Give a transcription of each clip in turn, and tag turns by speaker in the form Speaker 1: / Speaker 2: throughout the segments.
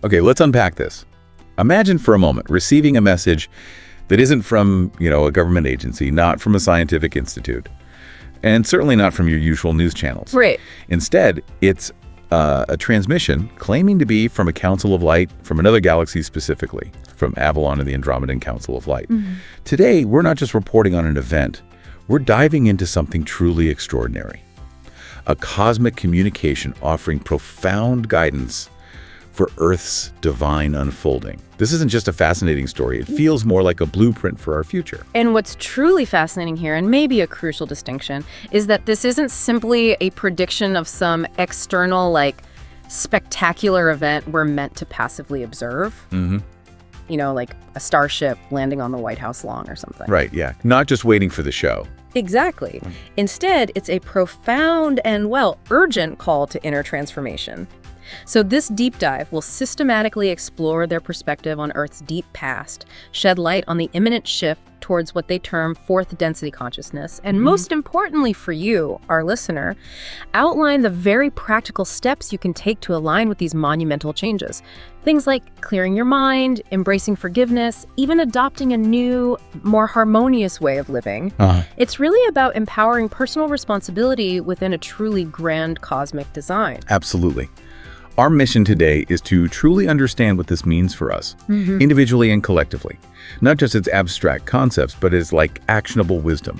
Speaker 1: Okay, let's unpack this. Imagine for a moment receiving a message that isn't from, a government agency, not from a scientific institute, and certainly not from your usual news channels.
Speaker 2: Right.
Speaker 1: Instead, it's a transmission claiming to be from a Council of Light, from another galaxy specifically, from Avalon and the Andromedan Council of Light. Today, we're not just reporting on an event, we're diving into something truly extraordinary. A cosmic communication offering profound guidance for Earth's divine unfolding. This isn't just a fascinating story. It feels more like a blueprint for our future.
Speaker 2: And what's truly fascinating here, and maybe a crucial distinction, is that this isn't simply a prediction of some external, spectacular event we're meant to passively observe. Like a starship landing on the White House lawn or something.
Speaker 1: Right, yeah. Not just waiting for the show.
Speaker 2: Exactly. Instead, it's a profound and, urgent call to inner transformation. So this deep dive will systematically explore their perspective on Earth's deep past, shed light on the imminent shift towards what they term fourth density consciousness, and most importantly for you, our listener, outline the very practical steps you can take to align with these monumental changes. Things like clearing your mind, embracing forgiveness, even adopting a new, more harmonious way of living. It's really about empowering personal responsibility within a truly grand cosmic design.
Speaker 1: Absolutely. Our mission today is to truly understand what this means for us, individually and collectively. Not just its abstract concepts, but as actionable wisdom.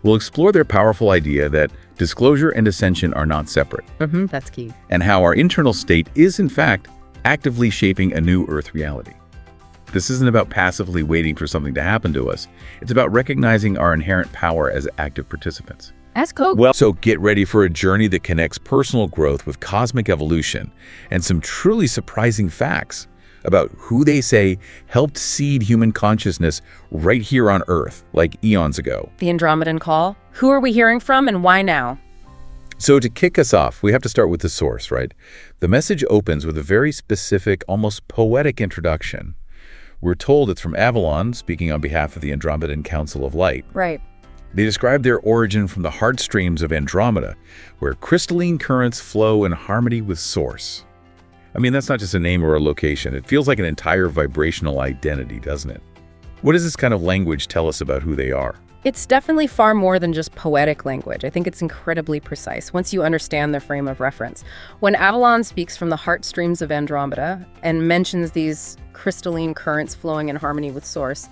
Speaker 1: We'll explore their powerful idea that disclosure and ascension are not separate.
Speaker 2: That's key.
Speaker 1: And how our internal state is, in fact, actively shaping a new Earth reality. This isn't about passively waiting for something to happen to us. It's about recognizing our inherent power as active participants.
Speaker 2: That's cool.
Speaker 1: Well, so get ready for a journey that connects personal growth with cosmic evolution and some truly surprising facts about who they say helped seed human consciousness right here on Earth, eons ago.
Speaker 2: The Andromedan call. Who are we hearing from and why now?
Speaker 1: So to kick us off, we have to start with the source, right? The message opens with a very specific, almost poetic introduction. We're told it's from Avalon, speaking on behalf of the Andromedan Council of Light.
Speaker 2: Right.
Speaker 1: They describe their origin from the heartstrings of Andromeda, where crystalline currents flow in harmony with Source. I mean, that's not just a name or a location. It feels like an entire vibrational identity, doesn't it? What does this kind of language tell us about who they are?
Speaker 2: It's definitely far more than just poetic language. I think it's incredibly precise once you understand their frame of reference. When Avalon speaks from the heartstrings of Andromeda and mentions these crystalline currents flowing in harmony with Source,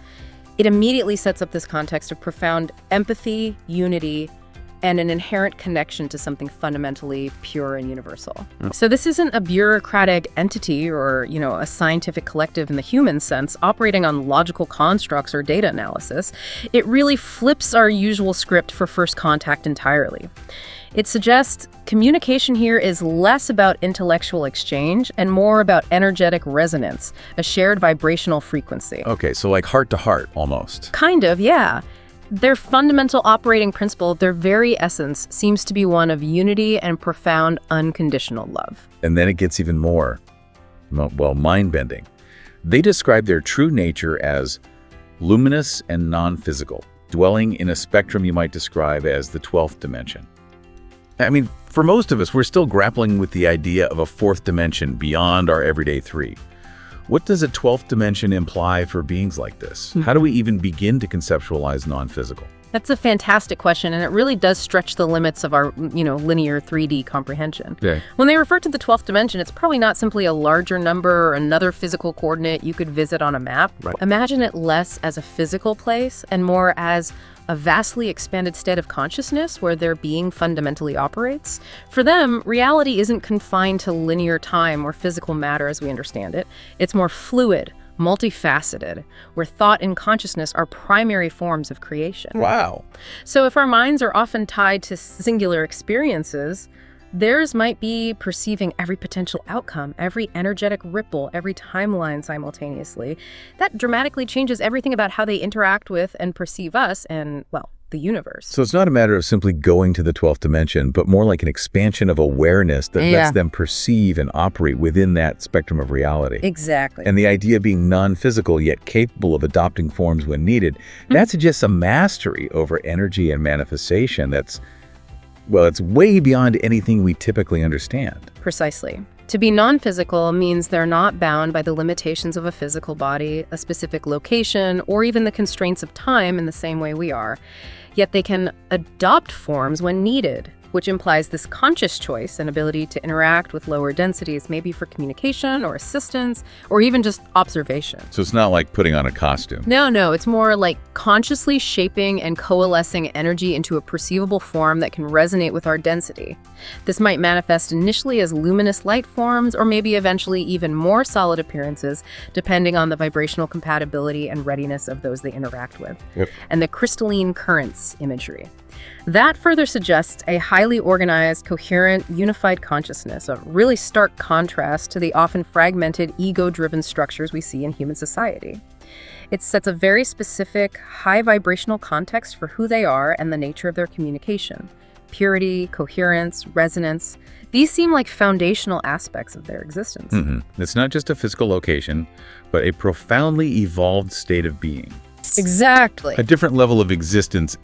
Speaker 2: it immediately sets up this context of profound empathy, unity, and an inherent connection to something fundamentally pure and universal. So this isn't a bureaucratic entity or, a scientific collective in the human sense operating on logical constructs or data analysis. It really flips our usual script for first contact entirely. It suggests communication here is less about intellectual exchange and more about energetic resonance, a shared vibrational frequency.
Speaker 1: Okay, so heart to heart almost.
Speaker 2: Kind of, yeah. Their fundamental operating principle, their very essence, seems to be one of unity and profound unconditional love.
Speaker 1: And then it gets even more, mind-bending. They describe their true nature as luminous and non-physical, dwelling in a spectrum you might describe as the 12th dimension. I mean, for most of us, we're still grappling with the idea of a fourth dimension beyond our everyday three. What does a 12th dimension imply for beings like this? How do we even begin to conceptualize non-physical?
Speaker 2: That's a fantastic question, and it really does stretch the limits of our, linear 3D comprehension.
Speaker 1: Okay.
Speaker 2: When they refer to the 12th dimension, it's probably not simply a larger number or another physical coordinate you could visit on a map.
Speaker 1: Right.
Speaker 2: Imagine it less as a physical place and more as a vastly expanded state of consciousness where their being fundamentally operates. For them, reality isn't confined to linear time or physical matter as we understand it. It's more fluid, multifaceted, where thought and consciousness are primary forms of creation.
Speaker 1: Wow.
Speaker 2: So if our minds are often tied to singular experiences, theirs might be perceiving every potential outcome, every energetic ripple, every timeline simultaneously. That dramatically changes everything about how they interact with and perceive us and, the universe.
Speaker 1: So it's not a matter of simply going to the 12th dimension, but more like an expansion of awareness that lets them perceive and operate within that spectrum of reality.
Speaker 2: Exactly.
Speaker 1: And the idea of being non-physical yet capable of adopting forms when needed, that suggests a mastery over energy and manifestation that's, it's way beyond anything we typically understand.
Speaker 2: Precisely. To be non-physical means they're not bound by the limitations of a physical body, a specific location, or even the constraints of time in the same way we are. Yet they can adopt forms when needed, which implies this conscious choice and ability to interact with lower densities, maybe for communication or assistance, or even just observation.
Speaker 1: So it's not like putting on a costume.
Speaker 2: No, it's more like consciously shaping and coalescing energy into a perceivable form that can resonate with our density. This might manifest initially as luminous light forms, or maybe eventually even more solid appearances, depending on the vibrational compatibility and readiness of those they interact with.
Speaker 1: Yep.
Speaker 2: And the crystalline currents imagery. That further suggests a highly organized, coherent, unified consciousness, a really stark contrast to the often fragmented, ego-driven structures we see in human society. It sets a very specific, high vibrational context for who they are and the nature of their communication. Purity, coherence, resonance, these seem like foundational aspects of their existence.
Speaker 1: It's not just a physical location, but a profoundly evolved state of being.
Speaker 2: Exactly.
Speaker 1: A different level of existence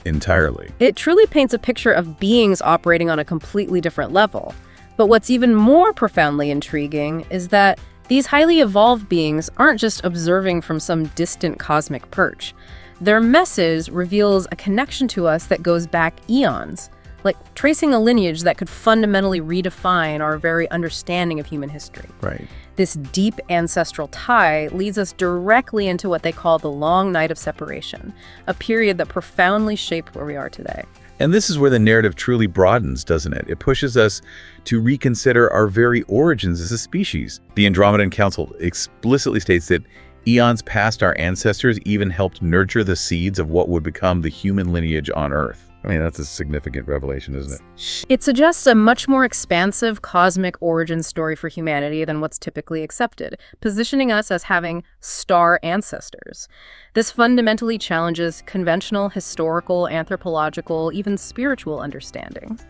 Speaker 1: entirely.
Speaker 2: It truly paints a picture of beings operating on a completely different level. But what's even more profoundly intriguing is that these highly evolved beings aren't just observing from some distant cosmic perch. Their message reveals a connection to us that goes back eons, like tracing a lineage that could fundamentally redefine our very understanding of human history.
Speaker 1: Right.
Speaker 2: This deep ancestral tie leads us directly into what they call the long night of separation, a period that profoundly shaped where we are today.
Speaker 1: And this is where the narrative truly broadens, doesn't it? It pushes us to reconsider our very origins as a species. The Andromedan Council explicitly states that eons past, our ancestors even helped nurture the seeds of what would become the human lineage on Earth. I mean, that's a significant revelation, isn't it?
Speaker 2: It suggests a much more expansive cosmic origin story for humanity than what's typically accepted, positioning us as having star ancestors. This fundamentally challenges conventional, historical, anthropological, even spiritual understandings.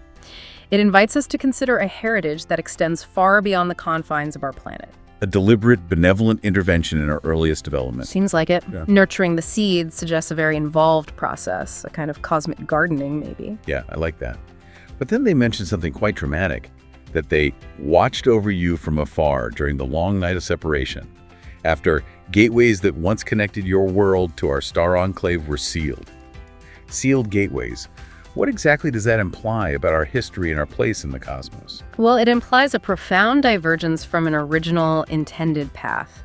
Speaker 2: It invites us to consider a heritage that extends far beyond the confines of our planet.
Speaker 1: A deliberate, benevolent intervention in our earliest development.
Speaker 2: Seems like it.
Speaker 1: Yeah.
Speaker 2: Nurturing the seeds suggests a very involved process, a kind of cosmic gardening, maybe.
Speaker 1: Yeah, I like that. But then they mentioned something quite dramatic, that they watched over you from afar during the long night of separation, after gateways that once connected your world to our star enclave were sealed. Sealed gateways. What exactly does that imply about our history and our place in the cosmos?
Speaker 2: Well, it implies a profound divergence from an original intended path.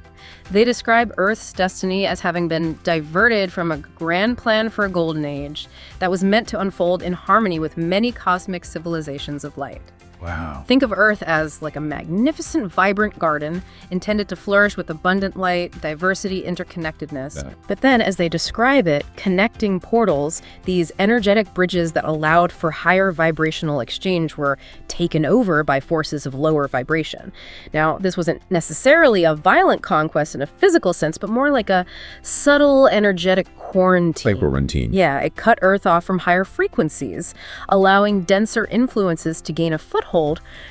Speaker 2: They describe Earth's destiny as having been diverted from a grand plan for a golden age that was meant to unfold in harmony with many cosmic civilizations of light.
Speaker 1: Wow.
Speaker 2: Think of Earth as like a magnificent, vibrant garden intended to flourish with abundant light, diversity, interconnectedness.
Speaker 1: Yeah.
Speaker 2: But then, as they describe it, connecting portals, these energetic bridges that allowed for higher vibrational exchange were taken over by forces of lower vibration. Now, this wasn't necessarily a violent conquest in a physical sense, but more like a subtle, energetic quarantine.
Speaker 1: Like quarantine.
Speaker 2: Yeah, it cut Earth off from higher frequencies, allowing denser influences to gain a foothold,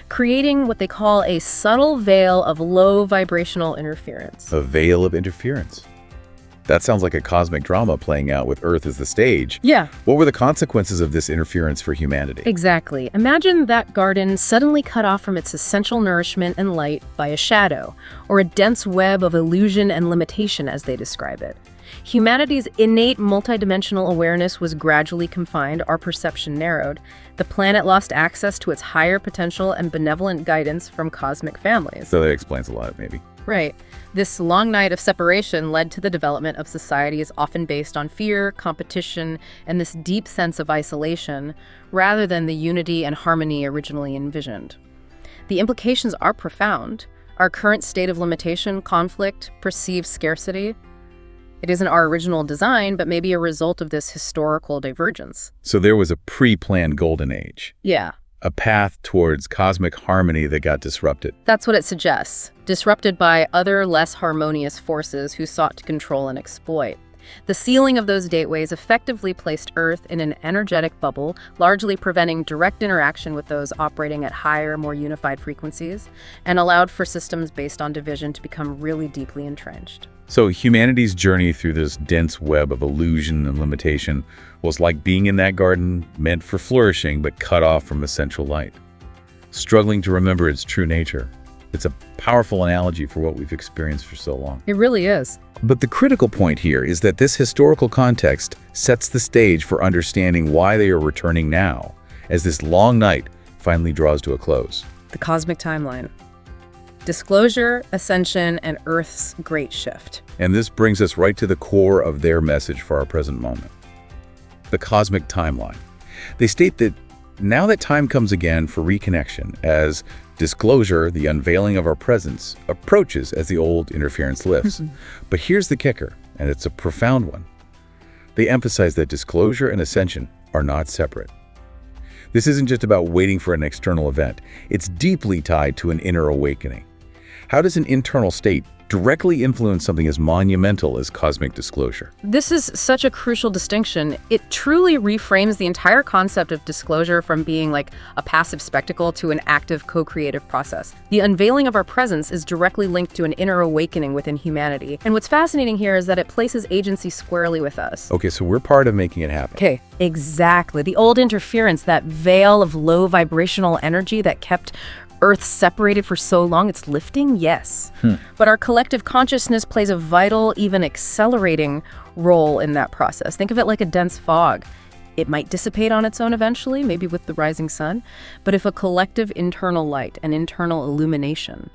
Speaker 2: creating what they call a subtle veil of low vibrational interference.
Speaker 1: A veil of interference. That sounds like a cosmic drama playing out with Earth as the stage.
Speaker 2: Yeah.
Speaker 1: What were the consequences of this interference for humanity?
Speaker 2: Exactly. Imagine that garden suddenly cut off from its essential nourishment and light by a shadow, or a dense web of illusion and limitation, as they describe it. Humanity's innate multidimensional awareness was gradually confined, our perception narrowed. The planet lost access to its higher potential and benevolent guidance from cosmic families.
Speaker 1: So that explains a lot, maybe.
Speaker 2: Right. This long night of separation led to the development of societies often based on fear, competition, and this deep sense of isolation, rather than the unity and harmony originally envisioned. The implications are profound. Our current state of limitation, conflict, perceived scarcity, it isn't our original design, but maybe a result of this historical divergence.
Speaker 1: So there was a pre-planned golden age.
Speaker 2: Yeah.
Speaker 1: A path towards cosmic harmony that got disrupted.
Speaker 2: That's what it suggests, disrupted by other less harmonious forces who sought to control and exploit. The sealing of those gateways effectively placed Earth in an energetic bubble, largely preventing direct interaction with those operating at higher, more unified frequencies, and allowed for systems based on division to become really deeply entrenched.
Speaker 1: So humanity's journey through this dense web of illusion and limitation was like being in that garden meant for flourishing but cut off from essential light, struggling to remember its true nature. It's a powerful analogy for what we've experienced for so long.
Speaker 2: It really is.
Speaker 1: But the critical point here is that this historical context sets the stage for understanding why they are returning now, as this long night finally draws to a close.
Speaker 2: The cosmic timeline. Disclosure, ascension, and Earth's great shift.
Speaker 1: And this brings us right to the core of their message for our present moment. The cosmic timeline. They state that now that time comes again for reconnection, as disclosure, the unveiling of our presence, approaches as the old interference lifts. But here's the kicker, and it's a profound one. They emphasize that disclosure and ascension are not separate. This isn't just about waiting for an external event. It's deeply tied to an inner awakening. How does an internal state directly influence something as monumental as cosmic disclosure?
Speaker 2: This is such a crucial distinction. It truly reframes the entire concept of disclosure from being like a passive spectacle to an active co-creative process. The unveiling of our presence is directly linked to an inner awakening within humanity. And what's fascinating here is that it places agency squarely with us.
Speaker 1: Okay, so we're part of making it happen.
Speaker 2: Okay, exactly. The old interference, that veil of low vibrational energy that kept Earth separated for so long, it's lifting, yes. But our collective consciousness plays a vital, even accelerating role in that process. Think of it like a dense fog. It might dissipate on its own eventually, maybe with the rising sun, but if a collective internal light and internal illumination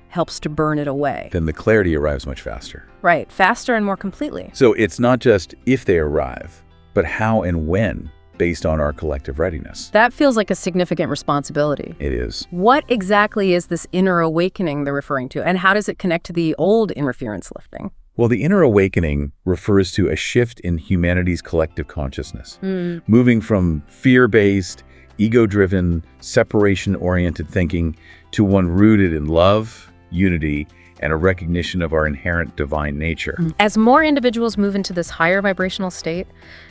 Speaker 2: helps to burn it away.
Speaker 1: Then the clarity arrives much faster.
Speaker 2: Right, faster and more completely.
Speaker 1: So it's not just if they arrive, but how and when, based on our collective readiness.
Speaker 2: That feels like a significant responsibility.
Speaker 1: It is.
Speaker 2: What exactly is this inner awakening they're referring to, and how does it connect to the old interference lifting?
Speaker 1: Well, the inner awakening refers to a shift in humanity's collective consciousness, moving from fear-based, ego-driven, separation-oriented thinking to one rooted in love, unity, and a recognition of our inherent divine nature.
Speaker 2: As more individuals move into this higher vibrational state,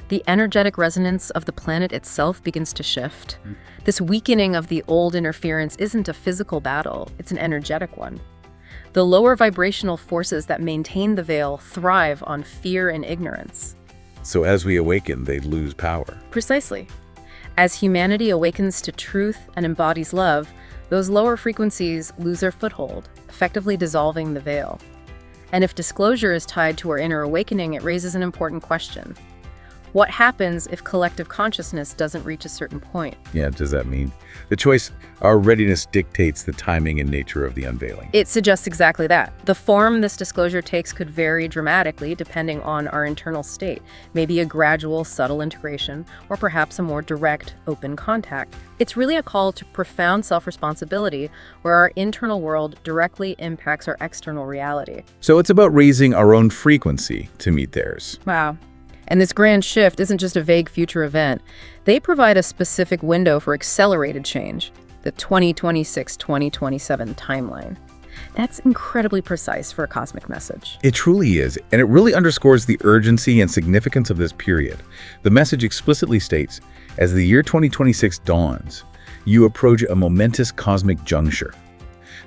Speaker 2: the energetic resonance of the planet itself begins to shift. This weakening of the old interference isn't a physical battle, it's an energetic one. The lower vibrational forces that maintain the veil thrive on fear and ignorance.
Speaker 1: So as we awaken, they lose power.
Speaker 2: Precisely. As humanity awakens to truth and embodies love, those lower frequencies lose their foothold, effectively dissolving the veil. And if disclosure is tied to our inner awakening, it raises an important question. What happens if collective consciousness doesn't reach a certain point?
Speaker 1: Yeah, does that mean? The choice, our readiness dictates the timing and nature of the unveiling.
Speaker 2: It suggests exactly that. The form this disclosure takes could vary dramatically depending on our internal state. Maybe a gradual, subtle integration, or perhaps a more direct, open contact. It's really a call to profound self-responsibility where our internal world directly impacts our external reality.
Speaker 1: So it's about raising our own frequency to meet theirs.
Speaker 2: Wow. And this grand shift isn't just a vague future event. They provide a specific window for accelerated change, the 2026-2027 timeline. That's incredibly precise for a cosmic message.
Speaker 1: It truly is, and it really underscores the urgency and significance of this period. The message explicitly states, as the year 2026 dawns, you approach a momentous cosmic juncture.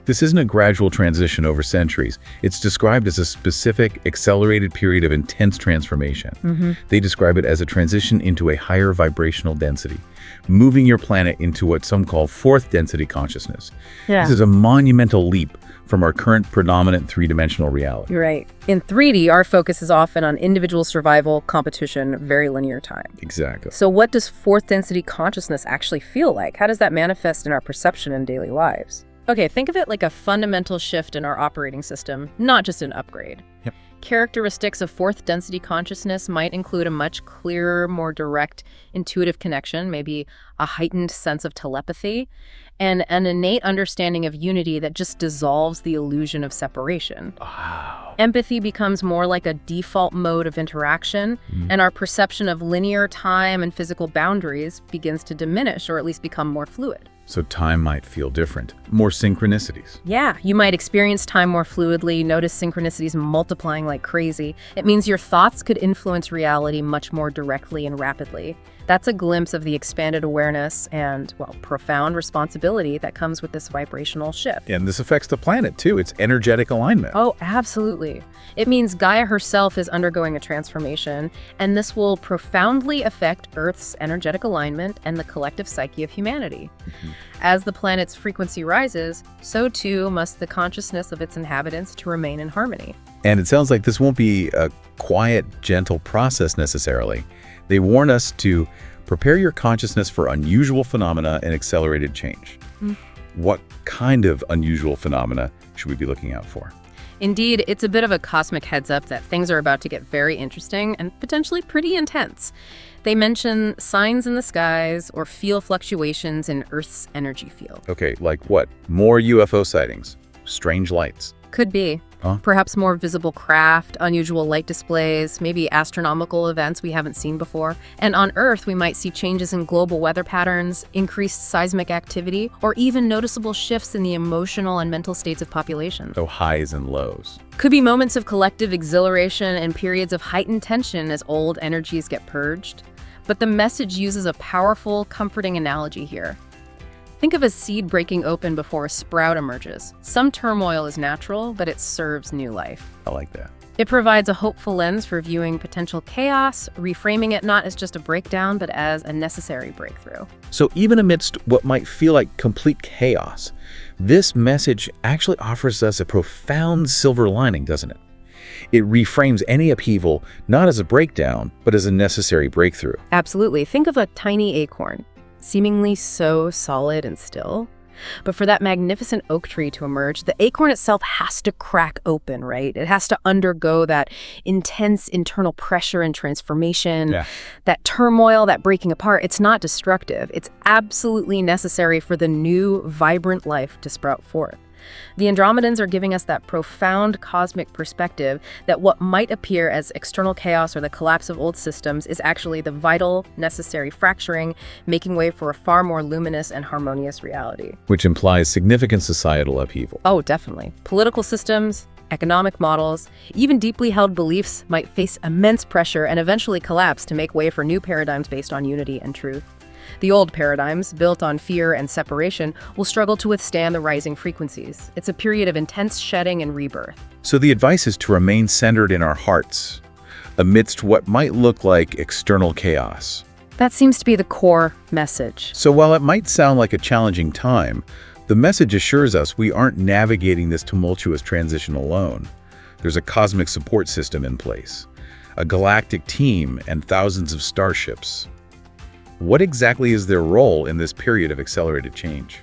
Speaker 1: This isn't a gradual transition over centuries. It's described as a specific, accelerated period of intense transformation. They describe it as a transition into a higher vibrational density, moving your planet into what some call fourth density consciousness. This is a monumental leap from our current predominant three-dimensional reality.
Speaker 2: You're right. In 3D, our focus is often on individual survival, competition, very linear time.
Speaker 1: Exactly.
Speaker 2: So what does fourth density consciousness actually feel like? How does that manifest in our perception in daily lives? Okay, think of it like a fundamental shift in our operating system, not just an upgrade.
Speaker 1: Yep.
Speaker 2: Characteristics of fourth density consciousness might include a much clearer, more direct, intuitive connection, maybe a heightened sense of telepathy, and an innate understanding of unity that just dissolves the illusion of separation.
Speaker 1: Wow.
Speaker 2: Empathy becomes more like a default mode of interaction, and our perception of linear time and physical boundaries begins to diminish or at least become more fluid.
Speaker 1: So time might feel different, more synchronicities.
Speaker 2: Yeah, you might experience time more fluidly, notice synchronicities multiplying like crazy. It means your thoughts could influence reality much more directly and rapidly. That's a glimpse of the expanded awareness and, well, profound responsibility that comes with this vibrational shift.
Speaker 1: And this affects the planet, too. It's energetic alignment.
Speaker 2: Oh, absolutely. It means Gaia herself is undergoing a transformation, and this will profoundly affect Earth's energetic alignment and the collective psyche of humanity. As the planet's frequency rises, so too must the consciousness of its inhabitants to remain in harmony.
Speaker 1: And it sounds like this won't be a quiet, gentle process necessarily. They warn us to prepare your consciousness for unusual phenomena and accelerated change. What kind of unusual phenomena should we be looking out for?
Speaker 2: Indeed, it's a bit of a cosmic heads up that things are about to get very interesting and potentially pretty intense. They mention signs in the skies or feel fluctuations in Earth's energy field.
Speaker 1: Okay, like what? More UFO sightings? Strange lights?
Speaker 2: Could be.
Speaker 1: Huh?
Speaker 2: Perhaps more visible craft, unusual light displays, maybe astronomical events we haven't seen before. And on Earth, we might see changes in global weather patterns, increased seismic activity, or even noticeable shifts in the emotional and mental states of populations.
Speaker 1: So highs and lows.
Speaker 2: Could be moments of collective exhilaration and periods of heightened tension as old energies get purged. But the message uses a powerful, comforting analogy here. Think of a seed breaking open before a sprout emerges. Some turmoil is natural, but it serves new life.
Speaker 1: I like that.
Speaker 2: It provides a hopeful lens for viewing potential chaos, reframing it not as just a breakdown, but as a necessary breakthrough.
Speaker 1: So even amidst what might feel like complete chaos, this message actually offers us a profound silver lining, doesn't it? It reframes any upheaval not as a breakdown, but as a necessary breakthrough.
Speaker 2: Absolutely. Think of a tiny acorn, seemingly so solid and still. But for that magnificent oak tree to emerge, the acorn itself has to crack open, right? It has to undergo that intense internal pressure and transformation, that turmoil, that breaking apart. It's not destructive. It's absolutely necessary for the new, vibrant life to sprout forth. The Andromedans are giving us that profound cosmic perspective that what might appear as external chaos or the collapse of old systems is actually the vital, necessary fracturing, making way for a far more luminous and harmonious reality.
Speaker 1: Which implies significant societal upheaval.
Speaker 2: Oh, definitely. Political systems, economic models, even deeply held beliefs might face immense pressure and eventually collapse to make way for new paradigms based on unity and truth. The old paradigms, built on fear and separation, will struggle to withstand the rising frequencies. It's a period of intense shedding and rebirth.
Speaker 1: So the advice is to remain centered in our hearts, amidst what might look like external chaos.
Speaker 2: That seems to be the core message.
Speaker 1: So while it might sound like a challenging time, the message assures us we aren't navigating this tumultuous transition alone. There's a cosmic support system in place, a galactic team, and thousands of starships. What exactly is their role in this period of accelerated change?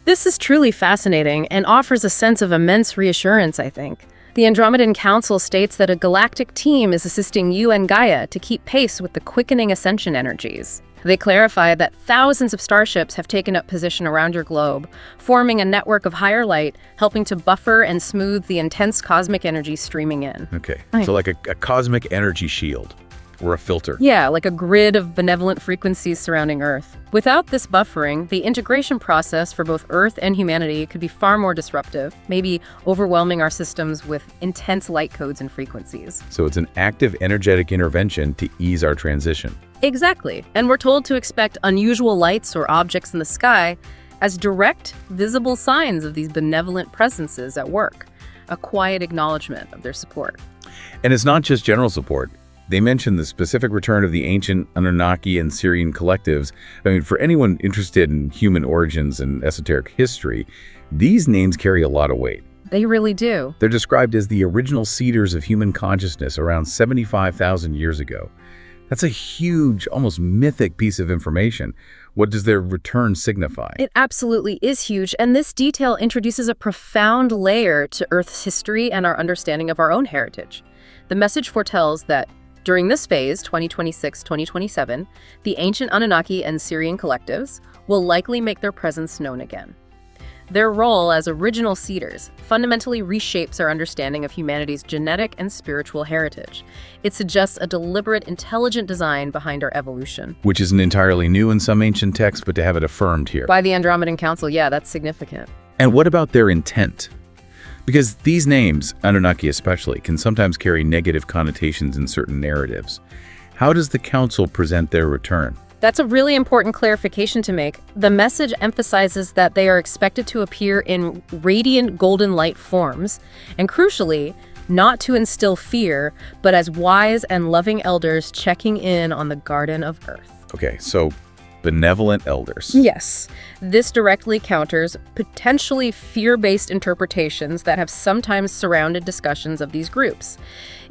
Speaker 2: This is truly fascinating and offers a sense of immense reassurance, I think. The Andromedan Council states that a galactic team is assisting you and Gaia to keep pace with the quickening ascension energies. They clarify that thousands of starships have taken up position around your globe, forming a network of higher light, helping to buffer and smooth the intense cosmic energy streaming in.
Speaker 1: Okay, so like a cosmic energy shield. Or a filter.
Speaker 2: Yeah, like a grid of benevolent frequencies surrounding Earth. Without this buffering, the integration process for both Earth and humanity could be far more disruptive, maybe overwhelming our systems with intense light codes and frequencies.
Speaker 1: So it's an active energetic intervention to ease our transition.
Speaker 2: Exactly. And we're told to expect unusual lights or objects in the sky as direct, visible signs of these benevolent presences at work, a quiet acknowledgement of their support.
Speaker 1: And it's not just general support. They mention the specific return of the ancient Anunnaki and Syrian collectives. I mean, for anyone interested in human origins and esoteric history, these names carry a lot of weight.
Speaker 2: They really do.
Speaker 1: They're described as the original seeders of human consciousness around 75,000 years ago. That's a huge, almost mythic piece of information. What does their return signify?
Speaker 2: It absolutely is huge, and this detail introduces a profound layer to Earth's history and our understanding of our own heritage. The message foretells that during this phase, 2026-2027, the ancient Anunnaki and Syrian collectives will likely make their presence known again. Their role as original seeders fundamentally reshapes our understanding of humanity's genetic and spiritual heritage. It suggests a deliberate, intelligent design behind our evolution.
Speaker 1: Which isn't entirely new in some ancient texts, but to have it affirmed here.
Speaker 2: By the Andromedan Council, yeah, that's significant.
Speaker 1: And what about their intent? Because these names, Anunnaki especially, can sometimes carry negative connotations in certain narratives. How does the Council present their return?
Speaker 2: That's a really important clarification to make. The message emphasizes that they are expected to appear in radiant golden light forms, and crucially, not to instill fear, but as wise and loving elders checking in on the Garden of Earth.
Speaker 1: Okay, so benevolent elders.
Speaker 2: Yes, this directly counters potentially fear-based interpretations that have sometimes surrounded discussions of these groups.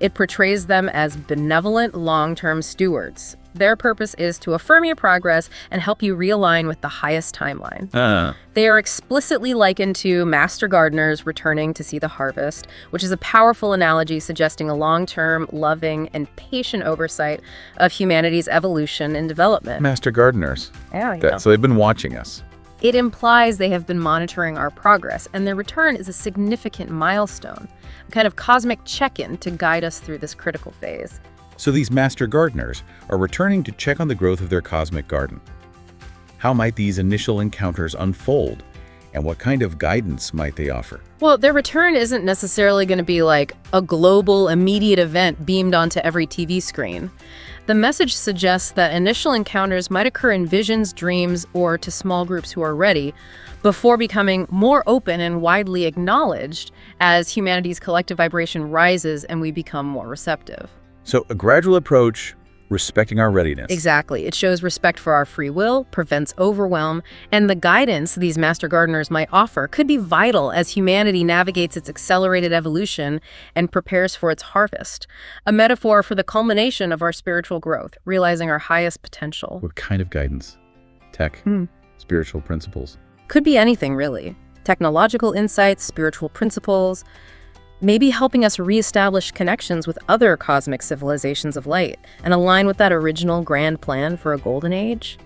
Speaker 2: It portrays them as benevolent long-term stewards. Their purpose is to affirm your progress and help you realign with the highest timeline. They are explicitly likened to master gardeners returning to see the harvest, which is a powerful analogy suggesting a long-term, loving, and patient oversight of humanity's evolution and development.
Speaker 1: Master gardeners.
Speaker 2: Yeah.
Speaker 1: So they've been watching us.
Speaker 2: It implies they have been monitoring our progress, and their return is a significant milestone, a kind of cosmic check-in to guide us through this critical phase.
Speaker 1: So these master gardeners are returning to check on the growth of their cosmic garden. How might these initial encounters unfold, and what kind of guidance might they offer?
Speaker 2: Well, their return isn't necessarily going to be like a global, immediate event beamed onto every TV screen. The message suggests that initial encounters might occur in visions, dreams, or to small groups who are ready, before becoming more open and widely acknowledged as humanity's collective vibration rises and we become more receptive.
Speaker 1: So a gradual approach, respecting our readiness.
Speaker 2: Exactly. It shows respect for our free will, prevents overwhelm, and the guidance these master gardeners might offer could be vital as humanity navigates its accelerated evolution and prepares for its harvest. A metaphor for the culmination of our spiritual growth, realizing our highest potential.
Speaker 1: What kind of guidance? Tech, spiritual principles.
Speaker 2: Could be anything, really. Technological insights, spiritual principles, maybe helping us reestablish connections with other cosmic civilizations of light and align with that original grand plan for a golden age.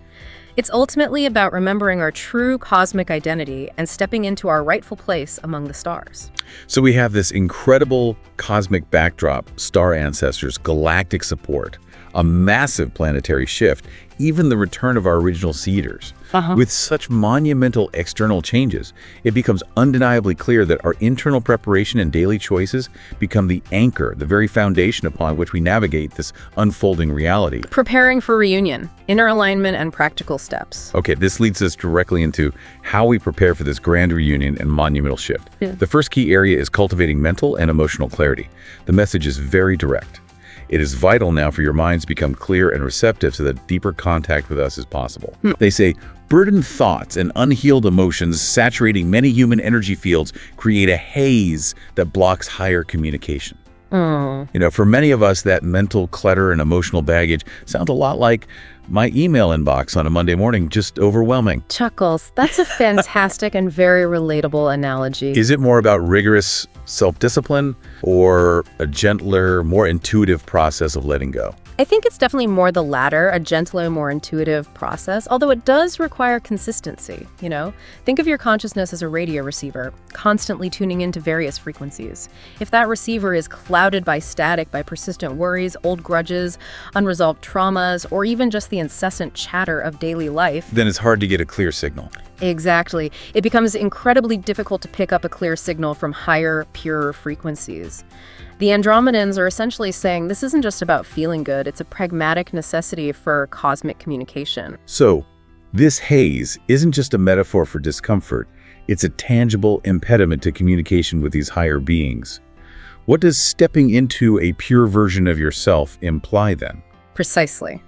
Speaker 2: It's ultimately about remembering our true cosmic identity and stepping into our rightful place among the stars.
Speaker 1: So we have this incredible cosmic backdrop, star ancestors, galactic support, a massive planetary shift, even the return of our original seeders. With such monumental external changes, it becomes undeniably clear that our internal preparation and daily choices become the anchor, the very foundation upon which we navigate this unfolding reality.
Speaker 2: Preparing for reunion, inner alignment, and practical steps.
Speaker 1: Okay, this leads us directly into how we prepare for this grand reunion and monumental shift. The first key area is cultivating mental and emotional clarity. The message is very direct. It is vital now for your minds to become clear and receptive so that deeper contact with us is possible. They say, burdened thoughts and unhealed emotions saturating many human energy fields create a haze that blocks higher communication. You know, for many of us, that mental clutter and emotional baggage sounds a lot like my email inbox on a Monday morning, just overwhelming.
Speaker 2: Chuckles. That's a fantastic and very relatable analogy.
Speaker 1: Is it more about rigorous self-discipline or a gentler, more intuitive process of letting go?
Speaker 2: I think it's definitely more the latter, a gentler, more intuitive process, although it does require consistency, you know? Think of your consciousness as a radio receiver, constantly tuning into various frequencies. If that receiver is clouded by static, by persistent worries, old grudges, unresolved traumas, or even just the incessant chatter of daily life,
Speaker 1: then it's hard to get a clear signal.
Speaker 2: Exactly. It becomes incredibly difficult to pick up a clear signal from higher, purer frequencies. The Andromedans are essentially saying this isn't just about feeling good, it's a pragmatic necessity for cosmic communication.
Speaker 1: So, this haze isn't just a metaphor for discomfort, it's a tangible impediment to communication with these higher beings. What does stepping into a pure version of yourself imply then?
Speaker 2: Precisely.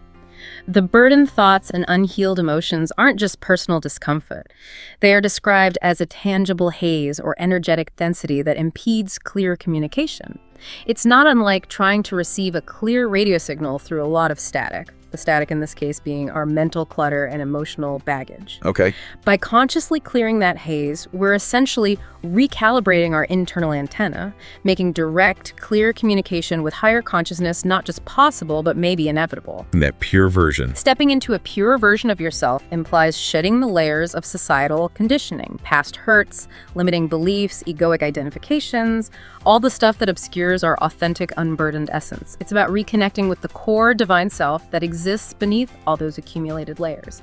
Speaker 2: The burdened thoughts and unhealed emotions aren't just personal discomfort. They are described as a tangible haze or energetic density that impedes clear communication. It's not unlike trying to receive a clear radio signal through a lot of static. The static in this case being our mental clutter and emotional baggage.
Speaker 1: Okay.
Speaker 2: By consciously clearing that haze, we're essentially recalibrating our internal antenna, making direct, clear communication with higher consciousness not just possible, but maybe inevitable.
Speaker 1: In that pure version.
Speaker 2: Stepping into a pure version of yourself implies shedding the layers of societal conditioning, past hurts, limiting beliefs, egoic identifications, all the stuff that obscures our authentic, unburdened essence. It's about reconnecting with the core divine self that exists beneath all those accumulated layers.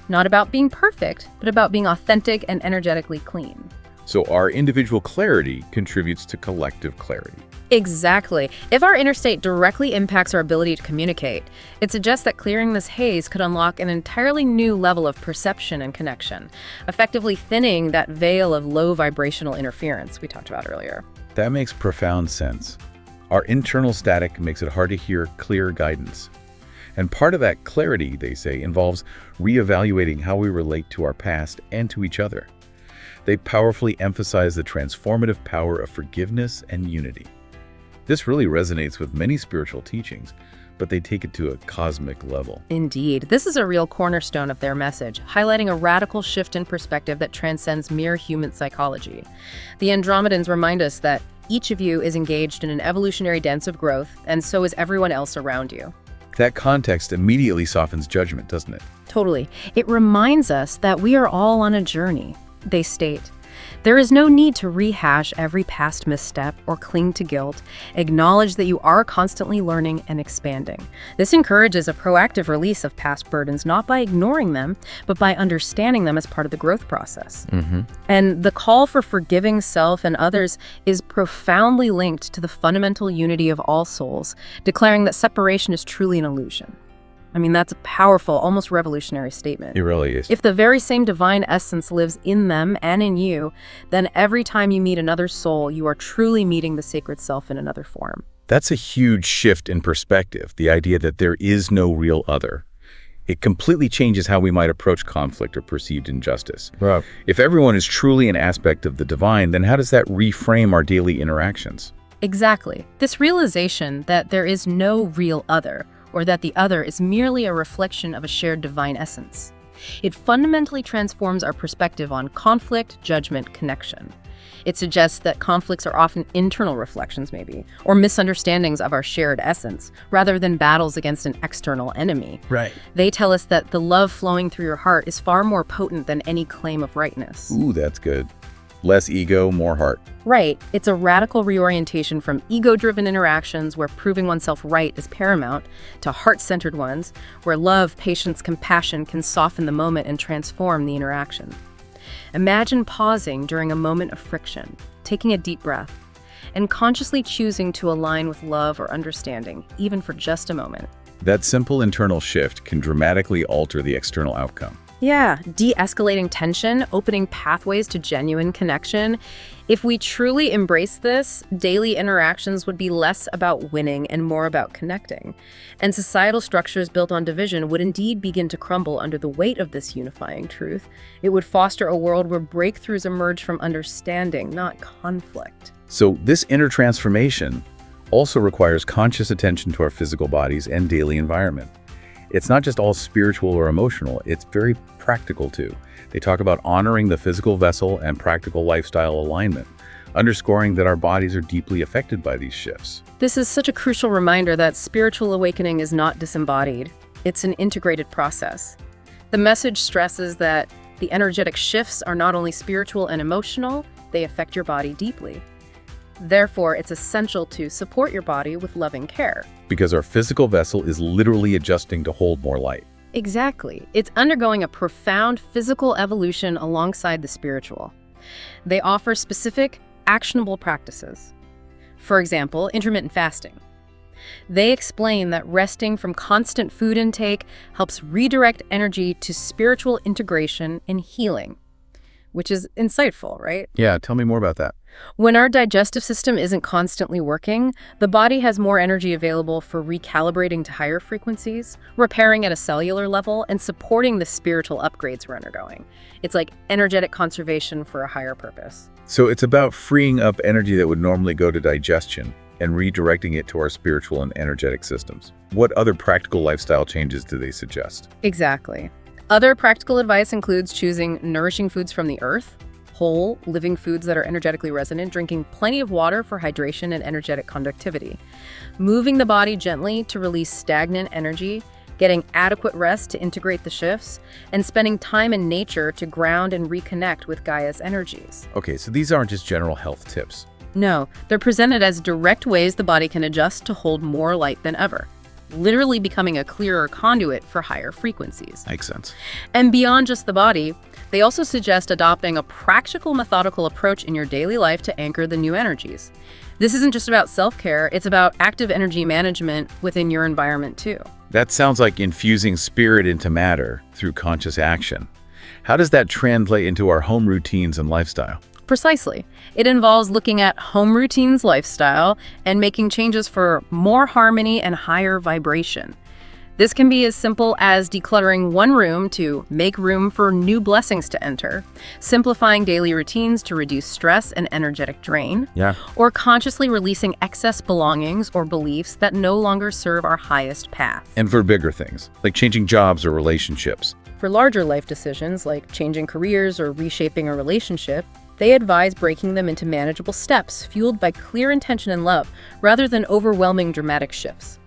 Speaker 2: Not about being perfect, but about being authentic and energetically clean.
Speaker 1: So our individual clarity contributes to collective clarity.
Speaker 2: Exactly. If our inner state directly impacts our ability to communicate, it suggests that clearing this haze could unlock an entirely new level of perception and connection, effectively thinning that veil of low vibrational interference we talked about earlier.
Speaker 1: That makes profound sense. Our internal static makes it hard to hear clear guidance. And part of that clarity, they say, involves reevaluating how we relate to our past and to each other. They powerfully emphasize the transformative power of forgiveness and unity. This really resonates with many spiritual teachings, but they take it to a cosmic level.
Speaker 2: Indeed. This is a real cornerstone of their message, highlighting a radical shift in perspective that transcends mere human psychology. The Andromedans remind us that each of you is engaged in an evolutionary dance of growth, and so is everyone else around you.
Speaker 1: That context immediately softens judgment, doesn't it?
Speaker 2: Totally. It reminds us that we are all on a journey. They state, there is no need to rehash every past misstep or cling to guilt. Acknowledge that you are constantly learning and expanding. This encourages a proactive release of past burdens, not by ignoring them, but by understanding them as part of the growth process. And the call for forgiving self and others is profoundly linked to the fundamental unity of all souls, declaring that separation is truly an illusion. I mean, that's a powerful, almost revolutionary statement.
Speaker 1: It really is.
Speaker 2: If the very same divine essence lives in them and in you, then every time you meet another soul, you are truly meeting the sacred self in another form.
Speaker 1: That's a huge shift in perspective, the idea that there is no real other. It completely changes how we might approach conflict or perceived injustice.
Speaker 3: Right.
Speaker 1: If everyone is truly an aspect of the divine, then how does that reframe our daily interactions?
Speaker 2: Exactly. This realization that there is no real other, or that the other is merely a reflection of a shared divine essence. It fundamentally transforms our perspective on conflict, judgment, connection. It suggests that conflicts are often internal reflections, maybe, or misunderstandings of our shared essence, rather than battles against an external enemy.
Speaker 3: Right.
Speaker 2: They tell us that the love flowing through your heart is far more potent than any claim of rightness.
Speaker 1: Ooh, that's good. Less ego, more heart.
Speaker 2: Right. It's a radical reorientation from ego-driven interactions where proving oneself right is paramount to heart-centered ones where love, patience, compassion can soften the moment and transform the interaction. Imagine pausing during a moment of friction, taking a deep breath, and consciously choosing to align with love or understanding, even for just a moment.
Speaker 1: That simple internal shift can dramatically alter the external outcome.
Speaker 2: Yeah, de-escalating tension, opening pathways to genuine connection. If we truly embrace this, daily interactions would be less about winning and more about connecting. And societal structures built on division would indeed begin to crumble under the weight of this unifying truth. It would foster a world where breakthroughs emerge from understanding, not conflict.
Speaker 1: So this inner transformation also requires conscious attention to our physical bodies and daily environment. It's not just all spiritual or emotional, it's very practical too. They talk about honoring the physical vessel and practical lifestyle alignment, underscoring that our bodies are deeply affected by these shifts.
Speaker 2: This is such a crucial reminder that spiritual awakening is not disembodied. It's an integrated process. The message stresses that the energetic shifts are not only spiritual and emotional, they affect your body deeply. Therefore, it's essential to support your body with loving care.
Speaker 1: Because our physical vessel is literally adjusting to hold more light.
Speaker 2: Exactly. It's undergoing a profound physical evolution alongside the spiritual. They offer specific, actionable practices. For example, intermittent fasting. They explain that resting from constant food intake helps redirect energy to spiritual integration and healing, which is insightful, right?
Speaker 1: Yeah, tell me more about that.
Speaker 2: When our digestive system isn't constantly working, the body has more energy available for recalibrating to higher frequencies, repairing at a cellular level, and supporting the spiritual upgrades we're undergoing. It's like energetic conservation for a higher purpose.
Speaker 1: So it's about freeing up energy that would normally go to digestion and redirecting it to our spiritual and energetic systems. What other practical lifestyle changes do they suggest?
Speaker 2: Exactly. Other practical advice includes choosing nourishing foods from the earth, whole, living foods that are energetically resonant, drinking plenty of water for hydration and energetic conductivity, moving the body gently to release stagnant energy, getting adequate rest to integrate the shifts, and spending time in nature to ground and reconnect with Gaia's energies.
Speaker 1: Okay, so these aren't just general health tips.
Speaker 2: No, they're presented as direct ways the body can adjust to hold more light than ever, literally becoming a clearer conduit for higher frequencies.
Speaker 1: Makes sense.
Speaker 2: And beyond just the body, They also suggest adopting a practical, methodical approach in your daily life to anchor the new energies. This isn't just about self-care, it's about active energy management within your environment too.
Speaker 1: That sounds like infusing spirit into matter through conscious action. How does that translate into our home routines and lifestyle?
Speaker 2: Precisely. It involves looking at home routines, lifestyle, and making changes for more harmony and higher vibration. This can be as simple as decluttering one room to make room for new blessings to enter, simplifying daily routines to reduce stress and energetic drain, or consciously releasing excess belongings or beliefs that no longer serve our highest path.
Speaker 1: And for bigger things, like changing jobs or relationships.
Speaker 2: For larger life decisions, like changing careers or reshaping a relationship, they advise breaking them into manageable steps, fueled by clear intention and love, rather than overwhelming dramatic shifts.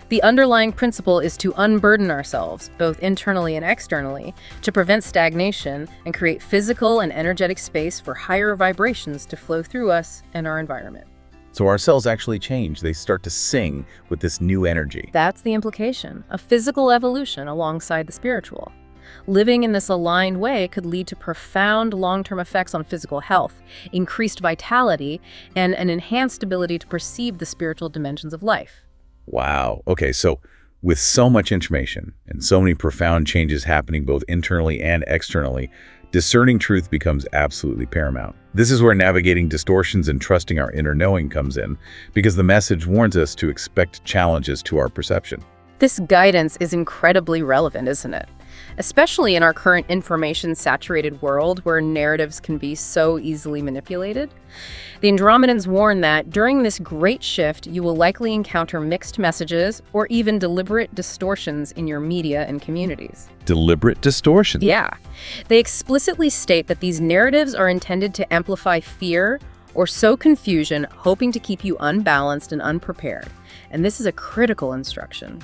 Speaker 2: The underlying principle is to unburden ourselves, both internally and externally, to prevent stagnation and create physical and energetic space for higher vibrations to flow through us and our environment.
Speaker 1: So our cells actually change. They start to sing with this new energy.
Speaker 2: That's the implication, a physical evolution alongside the spiritual. Living in this aligned way could lead to profound long-term effects on physical health, increased vitality, and an enhanced ability to perceive the spiritual dimensions of life.
Speaker 1: Wow. Okay, so with so much information and so many profound changes happening both internally and externally, discerning truth becomes absolutely paramount. This is where navigating distortions and trusting our inner knowing comes in, because the message warns us to expect challenges to our perception.
Speaker 2: This guidance is incredibly relevant, isn't it? Especially in our current information-saturated world where narratives can be so easily manipulated. The Andromedans warn that during this great shift, you will likely encounter mixed messages or even deliberate distortions in your media and communities.
Speaker 1: Deliberate distortions?
Speaker 2: Yeah. They explicitly state that these narratives are intended to amplify fear or sow confusion, hoping to keep you unbalanced and unprepared. And this is a critical instruction.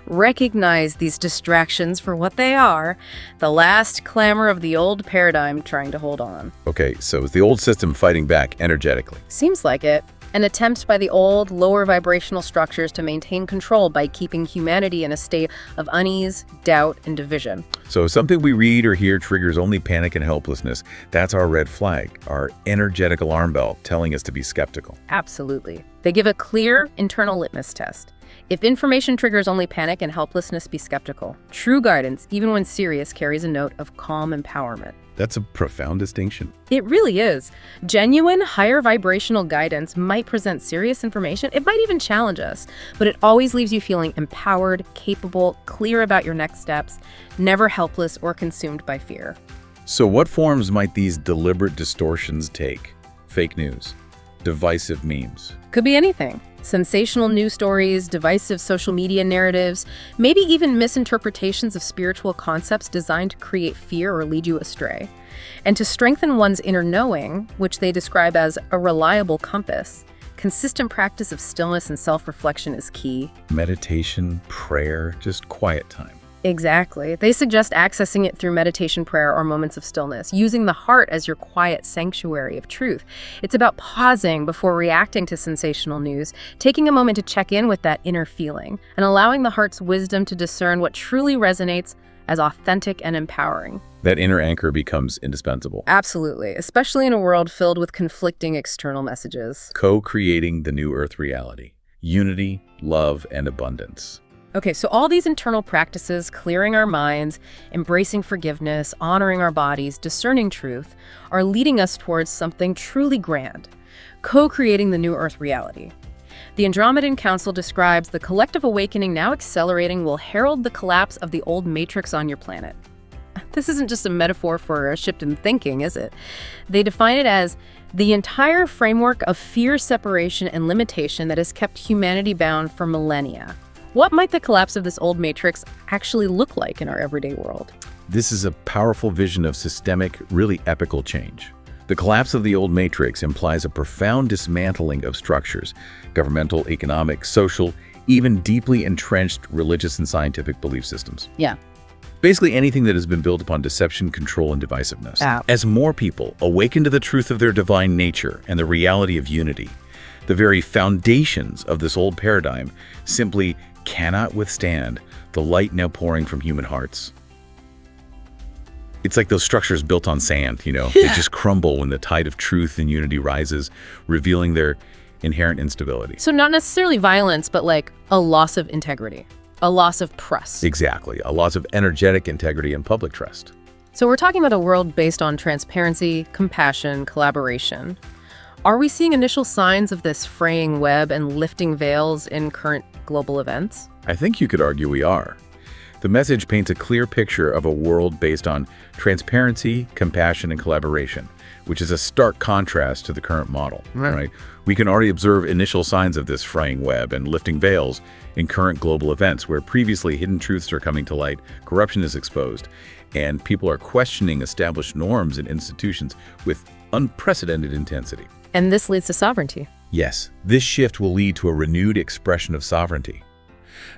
Speaker 2: Recognize these distractions for what they are, the last clamor of the old paradigm trying to hold on.
Speaker 1: Okay, so is the old system fighting back energetically?
Speaker 2: Seems like it. An attempt by the old, lower vibrational structures to maintain control by keeping humanity in a state of unease, doubt, and division.
Speaker 1: So if something we read or hear triggers only panic and helplessness, that's our red flag, our energetic alarm bell telling us to be skeptical.
Speaker 2: Absolutely. They give a clear internal litmus test. If information triggers only panic and helplessness, be skeptical. True guidance, even when serious, carries a note of calm empowerment.
Speaker 1: That's a profound distinction.
Speaker 2: It really is. Genuine, higher vibrational guidance might present serious information. It might even challenge us, but it always leaves you feeling empowered, capable, clear about your next steps, never helpless or consumed by fear.
Speaker 1: So what forms might these deliberate distortions take? Fake news, divisive memes.
Speaker 2: Could be anything. Sensational news stories, divisive social media narratives, maybe even misinterpretations of spiritual concepts designed to create fear or lead you astray. And to strengthen one's inner knowing, which they describe as a reliable compass, consistent practice of stillness and self-reflection is key.
Speaker 1: Meditation, prayer, just quiet time.
Speaker 2: Exactly. They suggest accessing it through meditation, prayer, or moments of stillness, using the heart as your quiet sanctuary of truth. It's about pausing before reacting to sensational news, taking a moment to check in with that inner feeling, and allowing the heart's wisdom to discern what truly resonates as authentic and empowering.
Speaker 1: That inner anchor becomes indispensable.
Speaker 2: Absolutely, especially in a world filled with conflicting external messages.
Speaker 1: Co-creating the new Earth reality. Unity, love, and abundance.
Speaker 2: Okay, so all these internal practices, clearing our minds, embracing forgiveness, honoring our bodies, discerning truth, are leading us towards something truly grand, co-creating the new Earth reality. The Andromedan Council describes the collective awakening now accelerating will herald the collapse of the old matrix on your planet. This isn't just a metaphor for a shift in thinking, is it? They define it as the entire framework of fear, separation, and limitation that has kept humanity bound for millennia. What might the collapse of this old matrix actually look like in our everyday world?
Speaker 1: This is a powerful vision of systemic, really epical change. The collapse of the old matrix implies a profound dismantling of structures, governmental, economic, social, even deeply entrenched religious and scientific belief systems.
Speaker 2: Yeah.
Speaker 1: Basically anything that has been built upon deception, control, and divisiveness. As more people awaken to the truth of their divine nature and the reality of unity, the very foundations of this old paradigm simply cannot withstand the light now pouring from human hearts. It's like those structures built on sand, They just crumble when the tide of truth and unity rises, revealing their inherent instability.
Speaker 2: So not necessarily violence, but like a loss of integrity, a loss of trust.
Speaker 1: Exactly. A loss of energetic integrity and public trust.
Speaker 2: So we're talking about a world based on transparency, compassion, collaboration. Are we seeing initial signs of this fraying web and lifting veils in current global events?
Speaker 1: I think you could argue we are. The message paints a clear picture of a world based on transparency, compassion, and collaboration, which is a stark contrast to the current model, right? We can already observe initial signs of this fraying web and lifting veils in current global events where previously hidden truths are coming to light, corruption is exposed, and people are questioning established norms and institutions with unprecedented intensity.
Speaker 2: And this leads to sovereignty.
Speaker 1: Yes, this shift will lead to a renewed expression of sovereignty.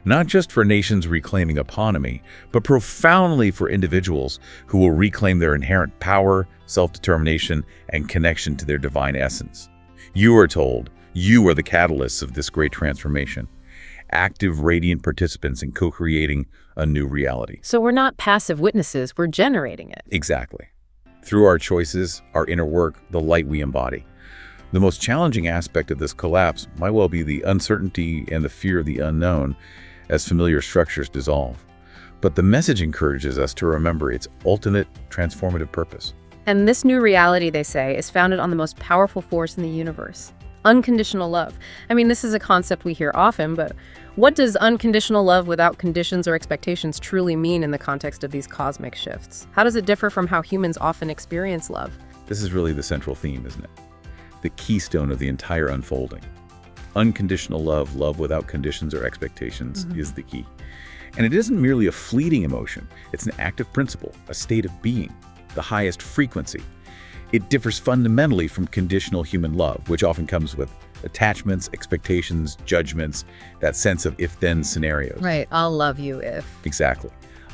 Speaker 1: Not just for nations reclaiming autonomy, but profoundly for individuals who will reclaim their inherent power, self-determination, and connection to their divine essence. You are told, you are the catalysts of this great transformation, active, radiant participants in co-creating a new reality.
Speaker 2: So we're not passive witnesses, we're generating it.
Speaker 1: Exactly. Through our choices, our inner work, the light we embody. The most challenging aspect of this collapse might well be the uncertainty and the fear of the unknown as familiar structures dissolve. But the message encourages us to remember its ultimate transformative purpose.
Speaker 2: And this new reality, they say, is founded on the most powerful force in the universe, unconditional love. I mean, this is a concept we hear often, but what does unconditional love without conditions or expectations truly mean in the context of these cosmic shifts? How does it differ from how humans often experience love?
Speaker 1: This is really the central theme, isn't it? The keystone of the entire unfolding. Unconditional love, love without conditions or expectations, is the key. And it isn't merely a fleeting emotion. It's an active principle, a state of being, the highest frequency. It differs fundamentally from conditional human love, which often comes with attachments, expectations, judgments, that sense of if-then scenarios.
Speaker 2: Right, I'll love you if.
Speaker 1: Exactly.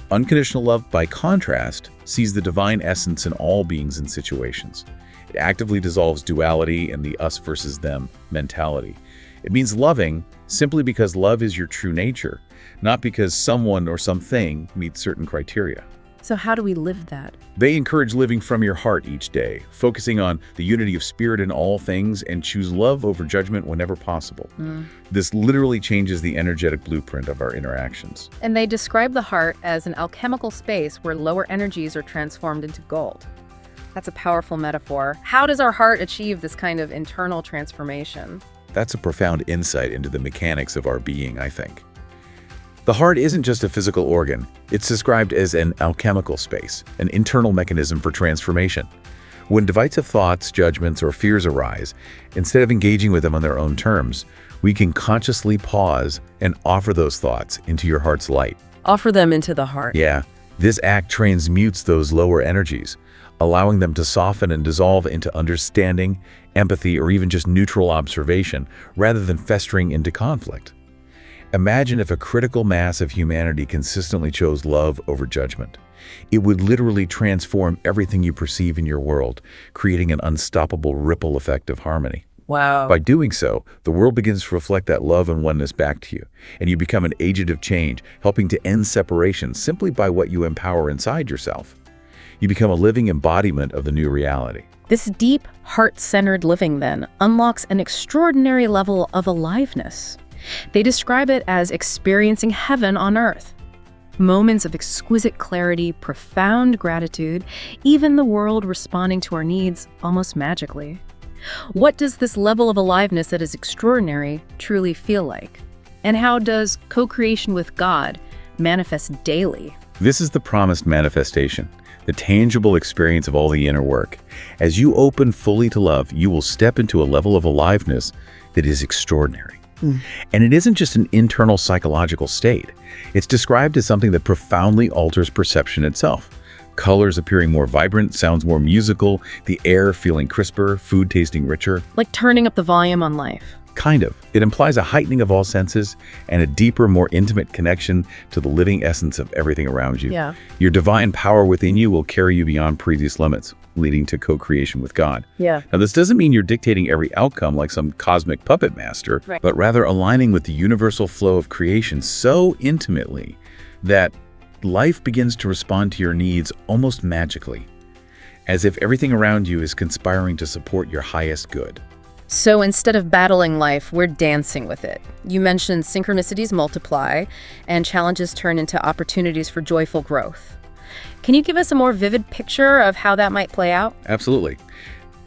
Speaker 1: Unconditional love, by contrast, sees the divine essence in all beings and situations. It actively dissolves duality and the us versus them mentality. It means loving simply because love is your true nature, not because someone or something meets certain criteria.
Speaker 2: So how do we live that?
Speaker 1: They encourage living from your heart each day, focusing on the unity of spirit in all things, and choose love over judgment whenever possible. This literally changes the energetic blueprint of our interactions.
Speaker 2: And they describe the heart as an alchemical space where lower energies are transformed into gold. That's a powerful metaphor. How does our heart achieve this kind of internal transformation?
Speaker 1: That's a profound insight into the mechanics of our being, I think. The heart isn't just a physical organ. It's described as an alchemical space, an internal mechanism for transformation. When divisive thoughts, judgments, or fears arise, instead of engaging with them on their own terms, we can consciously pause and offer those thoughts into your heart's light.
Speaker 2: Offer them into the heart.
Speaker 1: Yeah, this act transmutes those lower energies, allowing them to soften and dissolve into understanding, empathy, or even just neutral observation, rather than festering into conflict. Imagine if a critical mass of humanity consistently chose love over judgment. It would literally transform everything you perceive in your world, creating an unstoppable ripple effect of harmony.
Speaker 2: Wow.
Speaker 1: By doing so, the world begins to reflect that love and oneness back to you, and you become an agent of change, helping to end separation simply by what you empower inside yourself. You become a living embodiment of the new reality.
Speaker 2: This deep, heart-centered living, then, unlocks an extraordinary level of aliveness. They describe it as experiencing heaven on earth. Moments of exquisite clarity, profound gratitude, even the world responding to our needs almost magically. What does this level of aliveness that is extraordinary truly feel like? And how does co-creation with God manifest daily?
Speaker 1: This is the promised manifestation, the tangible experience of all the inner work. As you open fully to love, you will step into a level of aliveness that is extraordinary. And it isn't just an internal psychological state. It's described as something that profoundly alters perception itself. Colors appearing more vibrant, sounds more musical, the air feeling crisper, food tasting richer.
Speaker 2: Like turning up the volume on life.
Speaker 1: Kind of. It implies a heightening of all senses and a deeper, more intimate connection to the living essence of everything around you.
Speaker 2: Yeah.
Speaker 1: Your divine power within you will carry you beyond previous limits, leading to co-creation with God.
Speaker 2: Yeah.
Speaker 1: Now, this doesn't mean you're dictating every outcome like some cosmic puppet master, but rather aligning with the universal flow of creation so intimately that life begins to respond to your needs almost magically, as if everything around you is conspiring to support your highest good.
Speaker 2: So instead of battling life, we're dancing with it. You mentioned synchronicities multiply and challenges turn into opportunities for joyful growth. Can you give us a more vivid picture of how that might play out?
Speaker 1: Absolutely.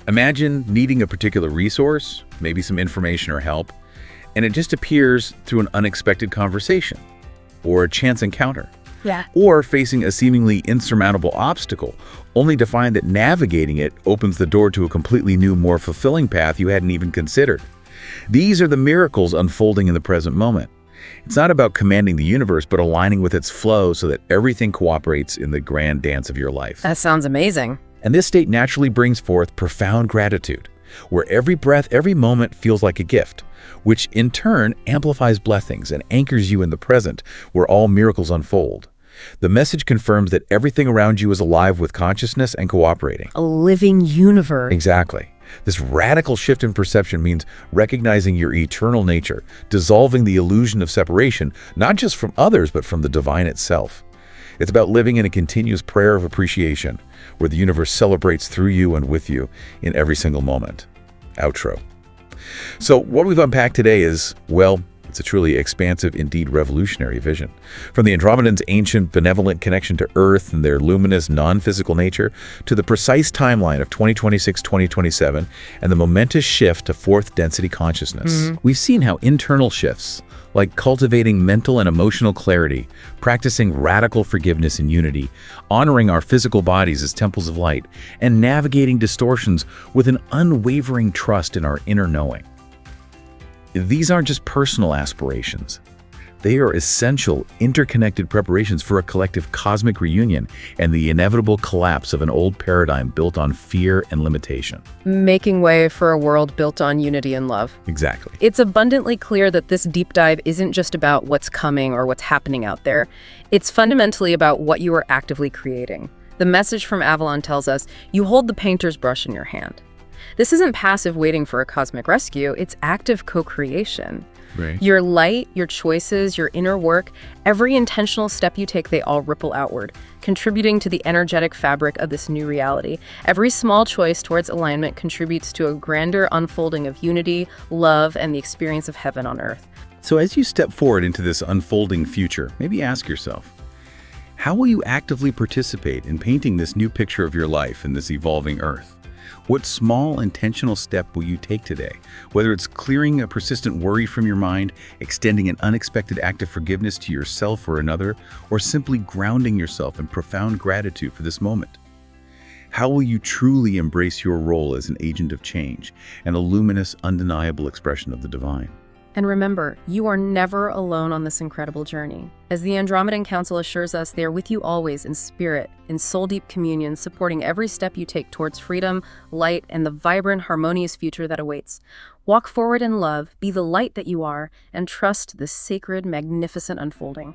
Speaker 1: Imagine needing a particular resource, maybe some information or help, and it just appears through an unexpected conversation or a chance encounter.
Speaker 2: Yeah.
Speaker 1: Or facing a seemingly insurmountable obstacle, only to find that navigating it opens the door to a completely new, more fulfilling path you hadn't even considered. These are the miracles unfolding in the present moment. It's not about commanding the universe, but aligning with its flow so that everything cooperates in the grand dance of your life.
Speaker 2: That sounds amazing.
Speaker 1: And this state naturally brings forth profound gratitude, where every breath, every moment feels like a gift, which in turn amplifies blessings and anchors you in the present, where all miracles unfold. The message confirms that everything around you is alive with consciousness and cooperating.
Speaker 2: A living universe.
Speaker 1: Exactly. This radical shift in perception means recognizing your eternal nature, dissolving the illusion of separation, not just from others, but from the divine itself. It's about living in a continuous prayer of appreciation, where the universe celebrates through you and with you in every single moment. Outro. So what we've unpacked today is, well, it's a truly expansive, indeed revolutionary vision. From the Andromedans' ancient benevolent connection to Earth and their luminous, non-physical nature, to the precise timeline of 2026-2027 and the momentous shift to fourth density consciousness. We've seen how internal shifts, like cultivating mental and emotional clarity, practicing radical forgiveness and unity, honoring our physical bodies as temples of light, and navigating distortions with an unwavering trust in our inner knowing. These aren't just personal aspirations. They are essential, interconnected preparations for a collective cosmic reunion and the inevitable collapse of an old paradigm built on fear and limitation.
Speaker 2: Making way for a world built on unity and love.
Speaker 1: Exactly.
Speaker 2: It's abundantly clear that this deep dive isn't just about what's coming or what's happening out there. It's fundamentally about what you are actively creating. The message from Avalon tells us, you hold the painter's brush in your hand. This isn't passive waiting for a cosmic rescue, it's active co-creation.
Speaker 1: Right.
Speaker 2: Your light, your choices, your inner work, every intentional step you take, they all ripple outward, contributing to the energetic fabric of this new reality. Every small choice towards alignment contributes to a grander unfolding of unity, love, and the experience of heaven on earth.
Speaker 1: So as you step forward into this unfolding future, maybe ask yourself, how will you actively participate in painting this new picture of your life in this evolving earth? What small intentional step will you take today? Whether it's clearing a persistent worry from your mind, extending an unexpected act of forgiveness to yourself or another, or simply grounding yourself in profound gratitude for this moment. How will you truly embrace your role as an agent of change and a luminous, undeniable expression of the divine?
Speaker 2: And remember, you are never alone on this incredible journey. As the Andromedan Council assures us, they are with you always in spirit, in soul-deep communion, supporting every step you take towards freedom, light, and the vibrant, harmonious future that awaits. Walk forward in love, be the light that you are, and trust this sacred, magnificent unfolding.